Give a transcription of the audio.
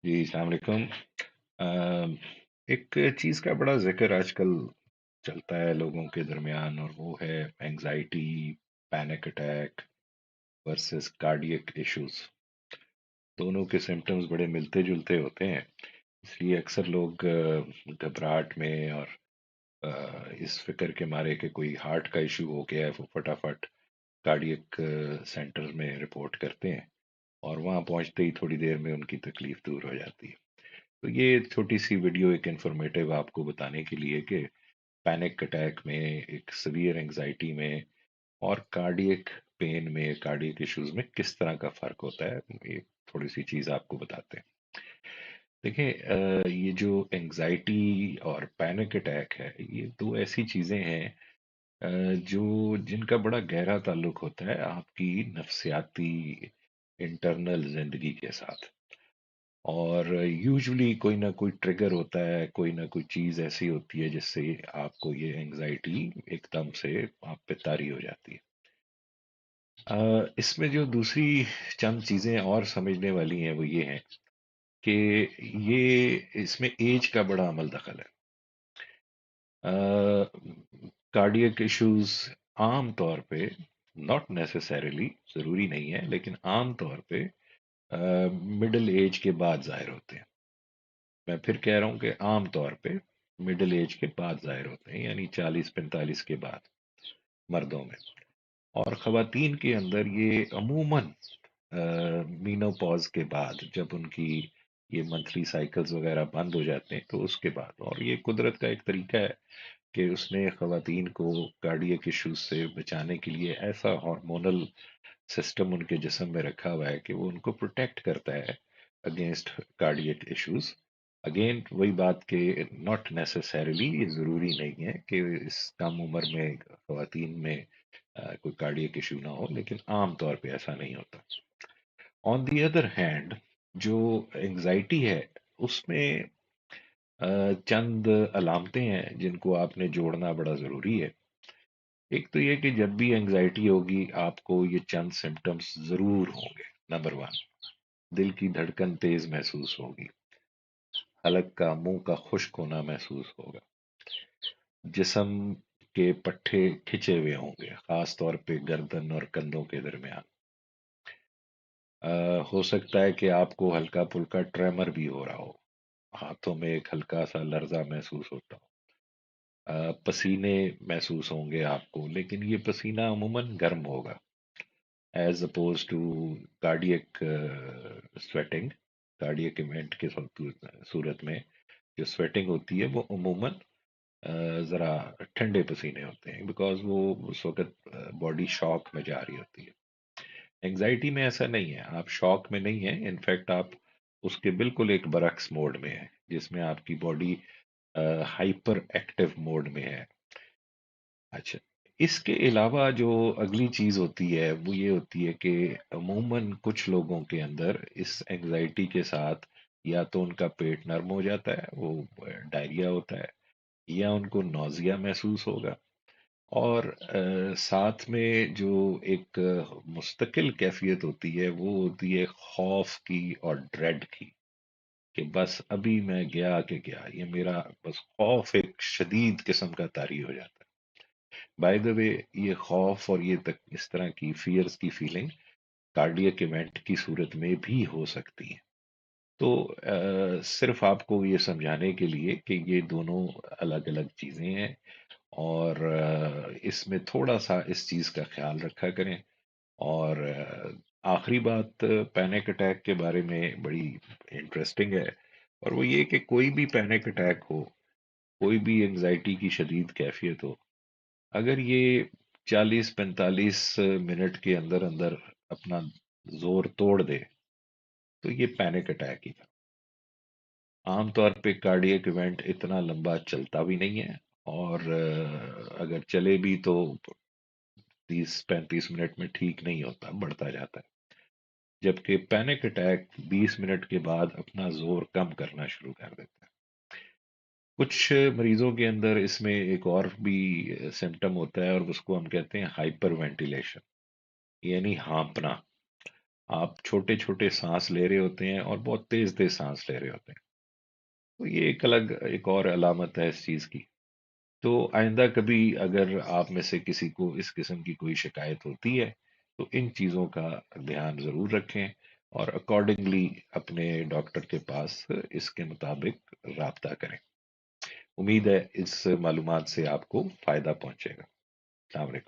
جی السلام علیکم۔ ایک چیز کا بڑا ذکر آج کل چلتا ہے لوگوں کے درمیان، اور وہ ہے anxiety, panic attack versus cardiac issues. دونوں کے سمٹمز بڑے ملتے جلتے ہوتے ہیں، اس لیے اکثر لوگ گھبراہٹ میں اور اس فکر کے مارے کہ کوئی ہارٹ کا ایشو ہو گیا ہے، وہ فٹافٹ کارڈیک سینٹر میں رپورٹ کرتے ہیں، اور وہاں پہنچتے ہی تھوڑی دیر میں ان کی تکلیف دور ہو جاتی ہے۔ تو یہ چھوٹی سی ویڈیو ایک انفارمیٹیو آپ کو بتانے کے لیے کہ پینک اٹیک میں، ایک سیویئر انگزائٹی میں، اور کارڈیک پین میں، کارڈیک ایشوز میں کس طرح کا فرق ہوتا ہے، یہ تھوڑی سی چیز آپ کو بتاتے ہیں۔ دیکھیں، یہ جو انگزائٹی اور پینک اٹیک ہے، یہ دو ایسی چیزیں ہیں جو جن کا بڑا گہرا تعلق ہوتا ہے آپ کی نفسیاتی انٹرنل زندگی کے ساتھ، اور یوزلی کوئی نہ کوئی ٹریگر ہوتا ہے، کوئی نہ کوئی چیز ایسی ہوتی ہے جس سے آپ کو یہ انگزائٹی ایک دم سے آپ پہ طاری ہو جاتی ہے۔ اس میں جو دوسری چند چیزیں اور سمجھنے والی ہیں وہ یہ ہیں کہ یہ اس میں ایج کا بڑا عمل دخل ہے۔ کارڈیک ایشوز عام طور پہ، ناٹ نیسسریلی، ضروری نہیں ہے لیکن عام طور پہ مڈل ایج کے بعد ظاہر ہوتے ہیں۔ میں پھر کہہ رہا ہوں کہ عام طور پہ مڈل ایج کے بعد ظاہر ہوتے ہیں، یعنی 40-45 کے بعد مردوں میں، اور خواتین کے اندر یہ عموماً مینوپاز کے بعد، جب ان کی یہ منتھلی سائیکلز وغیرہ بند ہو جاتے ہیں تو اس کے بعد۔ اور یہ قدرت کا ایک طریقہ ہے کہ اس نے خواتین کو کارڈیک ایشوز سے بچانے کے لیے ایسا ہارمونل سسٹم ان کے جسم میں رکھا ہوا ہے کہ وہ ان کو پروٹیکٹ کرتا ہے اگینسٹ کارڈیک ایشوز۔ اگین وہی بات کہ ناٹ نیسسریلی، یہ ضروری نہیں ہے کہ اس کم عمر میں خواتین میں کوئی کارڈیک ایشو نہ ہو، لیکن عام طور پہ ایسا نہیں ہوتا۔ آن دی ادر ہینڈ، جو انگزائٹی ہے اس میں چند علامتیں ہیں جن کو آپ نے جوڑنا بڑا ضروری ہے۔ ایک تو یہ کہ جب بھی انگزائٹی ہوگی آپ کو یہ چند سمٹمز ضرور ہوں گے۔ نمبر ون، دل کی دھڑکن تیز محسوس ہوگی، حلق کا منہ کا خشک ہونا محسوس ہوگا، جسم کے پٹھے کھچے ہوئے ہوں گے، خاص طور پہ گردن اور کندھوں کے درمیان۔ ہو سکتا ہے کہ آپ کو ہلکا پھلکا ٹریمر بھی ہو رہا ہو، ہاتھوں میں ایک ہلکا سا لرزہ محسوس ہوتا ہو، پسینے محسوس ہوں گے آپ کو، لیکن یہ پسینہ عموماً گرم ہوگا as oppose to cardiac sweating. Cardiac event کے صورت میں جو سویٹنگ ہوتی ہے وہ عموماً ذرا ٹھنڈے پسینے ہوتے ہیں، بیکاز وہ اس وقت باڈی شاک میں جا رہی ہوتی ہے۔ انگزائٹی میں ایسا نہیں ہے، آپ شاک میں نہیں ہیں، انفیکٹ آپ اس کے بالکل ایک برعکس موڈ میں ہیں، جس میں آپ کی باڈی ہائپر ایکٹیو موڈ میں ہے۔ اچھا، اس کے علاوہ جو اگلی چیز ہوتی ہے وہ یہ ہوتی ہے کہ عموماً کچھ لوگوں کے اندر اس انگزائٹی کے ساتھ یا تو ان کا پیٹ نرم ہو جاتا ہے، وہ ڈائریا ہوتا ہے، یا ان کو نوزیا محسوس ہوگا، اور ساتھ میں جو ایک مستقل کیفیت ہوتی ہے وہ ہوتی ہے خوف کی اور ڈریڈ کی، کہ بس ابھی میں گیا کہ گیا، یہ میرا بس خوف ایک شدید قسم کا طاری ہو جاتا ہے۔ بائی دا وے، یہ خوف اور یہ اس طرح کی فیئرز کی فیلنگ کارڈیک ایونٹ کی صورت میں بھی ہو سکتی ہے۔ تو صرف آپ کو یہ سمجھانے کے لیے کہ یہ دونوں الگ الگ چیزیں ہیں، اور اس میں تھوڑا سا اس چیز کا خیال رکھا کریں۔ اور آخری بات پینک اٹیک کے بارے میں بڑی انٹرسٹنگ ہے، اور وہ یہ کہ کوئی بھی پینک اٹیک ہو، کوئی بھی انگزائٹی کی شدید کیفیت ہو، اگر یہ 40-45 منٹ کے اندر اندر اپنا زور توڑ دے تو یہ پینک اٹیک ہی تھا۔ عام طور پہ کارڈیک ایونٹ اتنا لمبا چلتا بھی نہیں ہے، اور اگر چلے بھی تو 30-35 منٹ میں ٹھیک نہیں ہوتا، بڑھتا جاتا ہے، جبکہ پینک اٹیک 20 منٹ کے بعد اپنا زور کم کرنا شروع کر دیتا ہے۔ کچھ مریضوں کے اندر اس میں ایک اور بھی سمٹم ہوتا ہے، اور اس کو ہم کہتے ہیں ہائپر وینٹیلیشن، یعنی ہانپنا۔ آپ چھوٹے چھوٹے سانس لے رہے ہوتے ہیں اور بہت تیز تیز سانس لے رہے ہوتے ہیں، تو یہ ایک الگ ایک اور علامت ہے اس چیز کی۔ تو آئندہ کبھی اگر آپ میں سے کسی کو اس قسم کی کوئی شکایت ہوتی ہے تو ان چیزوں کا دھیان ضرور رکھیں اور اکارڈنگلی اپنے ڈاکٹر کے پاس اس کے مطابق رابطہ کریں۔ امید ہے اس معلومات سے آپ کو فائدہ پہنچے گا۔ السلام علیکم۔